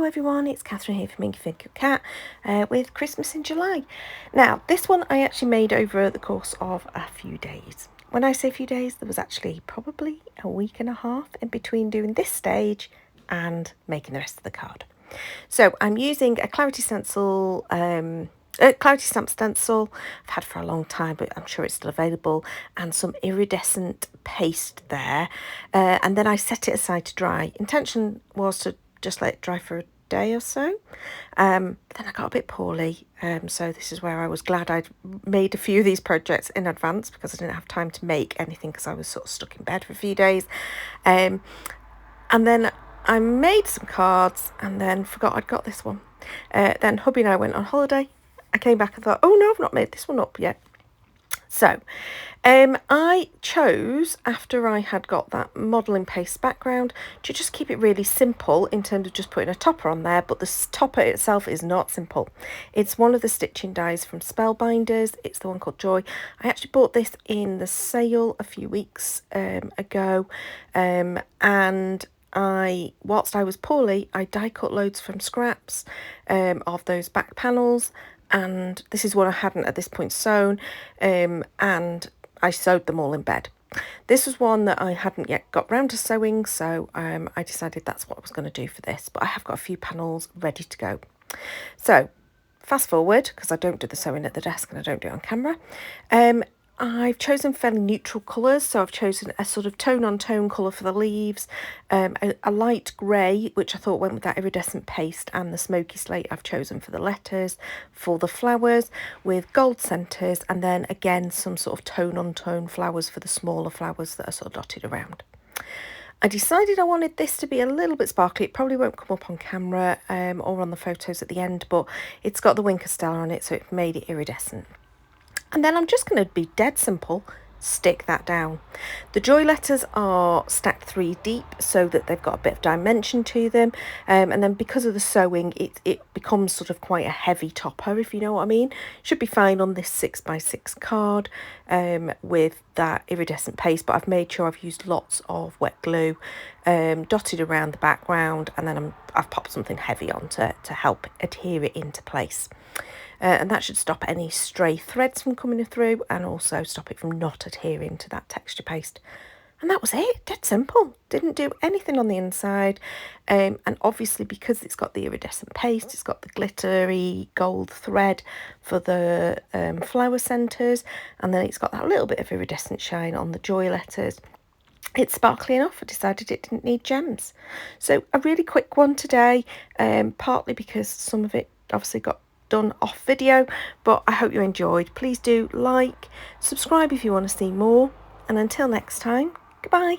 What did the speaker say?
Hello everyone, it's Catherine here from Inky Think Your Cat with Christmas in July. Now this one I actually made over the course of a few days. When I say a few days, there was actually probably a week and a half in between doing this stage and making the rest of the card. So I'm using a Claritystamp stencil I've had for a long time, but I'm sure it's still available, and some iridescent paste there, and then I set it aside to dry. Intention was to just let it dry for a day or so, but then I got a bit poorly, so this is where I was glad I'd made a few of these projects in advance, because I didn't have time to make anything because I was sort of stuck in bed for a few days, and then I made some cards and then forgot I'd got this one. Then hubby and I went on holiday. I came back and thought, oh no, I've not made this one up yet. So I chose, after I had got that modelling paste background, to just keep it really simple in terms of just putting a topper on there, but the topper itself is not simple. It's one of the stitching dies from Spellbinders. It's the one called Joy. I actually bought this in the sale a few weeks ago, and whilst I was poorly, I die cut loads from scraps of those back panels, and this is one I hadn't at this point sewn, and I sewed them all in bed. This was one that I hadn't yet got round to sewing, so I decided that's what I was going to do for this, but I have got a few panels ready to go. So fast forward, because I don't do the sewing at the desk and I don't do it on camera. I've chosen fairly neutral colours, so I've chosen a sort of tone-on-tone colour for the leaves, a light grey, which I thought went with that iridescent paste, and the smoky slate I've chosen for the letters, for the flowers, with gold centres, and then again some sort of tone-on-tone flowers for the smaller flowers that are sort of dotted around. I decided I wanted this to be a little bit sparkly. It probably won't come up on camera or on the photos at the end, but it's got the Winker Stella on it, so it made it iridescent. And then I'm just going to be dead simple, stick that down. The Joy letters are stacked 3 deep so that they've got a bit of dimension to them. And then because of the sewing, it becomes sort of quite a heavy topper, if you know what I mean. Should be fine on this 6x6 card with that iridescent paste, but I've made sure I've used lots of wet glue dotted around the background, and then I've popped something heavy on to help adhere it into place. And that should stop any stray threads from coming through, and also stop it from not adhering to that texture paste. And that was it, dead simple. Didn't do anything on the inside. And obviously because it's got the iridescent paste, it's got the glittery gold thread for the flower centres, and then it's got that little bit of iridescent shine on the Joy letters. It's sparkly enough. I decided it didn't need gems. So a really quick one today, partly because some of it obviously got done off video, but I hope you enjoyed. Please do like, subscribe if you want to see more, and until next time, goodbye.